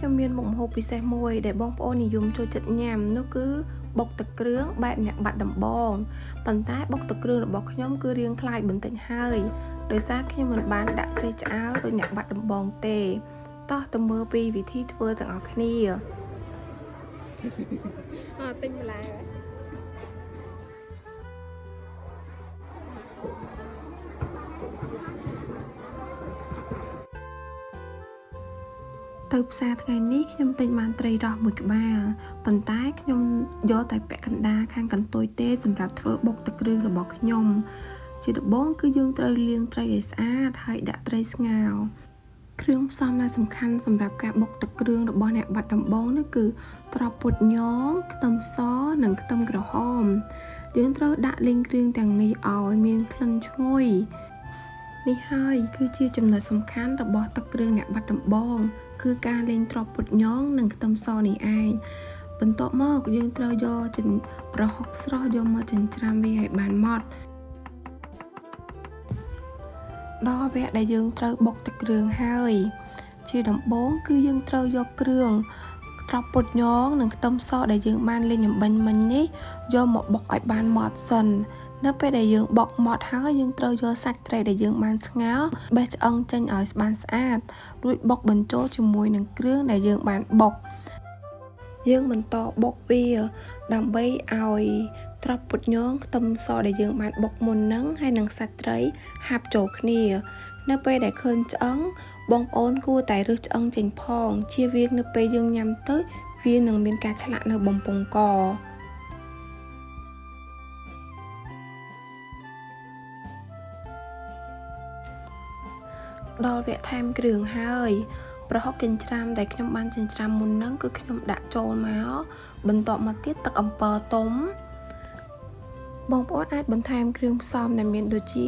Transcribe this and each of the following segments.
ខ្ញុំមានមុខម្ហូបពិសេសមួយដែលបងប្អូននិយមចូលចិត្តញ៉ាំនោះគឺបុកទឹកគ្រឿងបែបអ្នកបាត់ដំបងប៉ុន្តែបុកទឹកគ្រឿងរបស់ខ្ញុំគឺរាងខ្លាយបន្តិចហើយដោយសារខ្ញុំមិនបានដាក់ត្រីឆ្អើរដូចអ្នកបាត់ដំបងទេតោះទៅមើលពីវិធីធ្វើទាំងអស់គ្នាទិញបន្លែទៅផ្សារថ្ងៃនេះខ្ញុំទិញបានត្រីរ៉ស់មួយក្បាលប៉ុន្តែខ្ញុំយកតែពាក់កណ្ដាលខាងកន្ទុយទេសម្រាប់ធ្វើបុកទឹកគ្រឿងរបស់ខ្ញុំជាដំបូងគឺយើងត្រូវលាងត្រីឲ្យស្អាតហើយដាក់ត្រីស្ងោរគ្រឿងផ្សំដែលសំខាន់សម្រាប់ការបុកទឹកគ្រឿងរបស់អ្នកបាត់ដំបងនោះគឺត្រប់ពុតញងខ្ទឹមសនិងខ្ទឹមក្រហមយើងត្រូវដាក់លីងគ្រឿងទាំងនេះឲ្យមានក្លិនឈ្ងុយនេះហើយគឺជាចំណុចសំខាន់របស់ទឹកគ្រឿងអ្នកបាត់ដំបងគឺការលេងត្រប់ពុតញងនិងខ្ទឹមសនេះឯងបន្ទាប់មកយើងត្រូវយកប្រហុកស្រស់យកមកចិញ្ច្រាំវាឲ្យបានម៉ត់ដល់វគ្គដែលយើងត្រូវបុកទឹកគ្រឿងហើយជាដំបូងគឺយើងត្រូវយកគ្រឿងត្រប់ពុតញងនិងខ្ទឹមសដែលយើងបានលីងអំបញ្ញមិញនេះយកមកបុកឲ្យបានម៉ត់សិននៅពេលដែលយើងបុកម៉ត់ហើយយើងត្រូវយកសាច់ត្រីដែលយើងបានស្ងោរបេះឆ្អឹងចេញឲ្យបានស្អាតរួចបុកបញ្ចូលជាមួយនឹងគ្រឿងដែលយើងបានបុកយើងបន្តបុកវាដើម្បីឲ្យត្រប់ពុតញងខ្ទឹមសដែលយើងបានបុកមុនហ្នឹងហើយនឹងសាច់ត្រីហាប់ចូលគ្នានៅពេលដែលឃើញឆ្អឹងបងប្អូនគួរតែរើសឆ្អឹងចេញផងជៀសវាងនៅពេលយើងញ៉ាំទៅវានឹងមានការឆ្លាក់នៅបំពង់កដល់វគ្គថែមគ្រឿងហើយប្រហុកចិញ្ច្រាំដែលខ្ញុំបានចិញ្ច្រាំមុនហ្នឹងគឺខ្ញុំដាក់ចូលមកបន្ទាប់មកទៀតទឹកអំពិលទុំបងប្អូនអាចបន្ថែមគ្រឿងផ្សំដែលមានដូចជា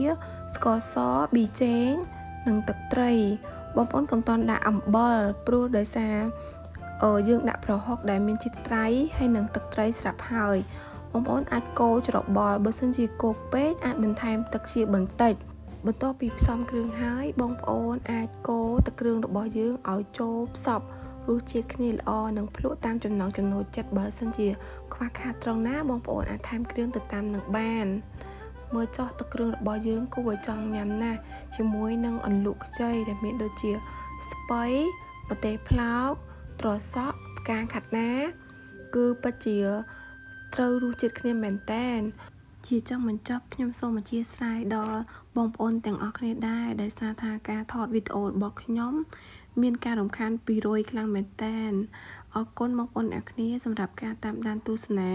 ស្ករសប៊ីចេងនិងទឹកត្រីបងប្អូនកុំតន់ដាក់អំបិលព្រោះដោយសារយើងដាក់ប្រហុកដែលមានជាតិប្រៃហើយនិងទឹកត្រីស្រាប់ហើយបងប្អូនអាចកូរច្របល់បើសិនជាគោកពេកអាចបន្ថែមទឹកជាបន្តិចបន្ទាប់ពីផ្សំគ្រឿងហើយបងប្អូនអាចកូរទឹកគ្រឿងរបស់យើងឲ្យចូលផ្សព្វរសជាតិគ្នាល្អនិងភ្លក់តាមចំណង់ចំណូលចិត្តបើសិនជាខ្វះខាតត្រង់ណាបងប្អូនអាចថែមគ្រឿងទៅតាមនឹងបានមើលចោះទឹកគ្រឿងរបស់យើងគួរឲ្យចង់ញ៉ាំណាស់ជាមួយនឹងអន្លក់ខ្ចីដែលមានដូចជាស្ពៃម្ទេសផ្លោកត្រសក់ផ្កាខាត់ណាគឺពិតជាត្រូវរសជាតិគ្នាមែនតែនជាចុងបញ្ចប់ខ្ញុំសូមអធិស្ឋានដល់បងប្អូនទាំងអស់គ្នាដែរដោយសារថាការថតវីដេអូរបស់ខ្ញុំមានការរំខានពីរយខ្លាំងមែនតែនអរគុណបងប្អូនអ្នកគ្នាសម្រាប់ការតាមដានទស្សនា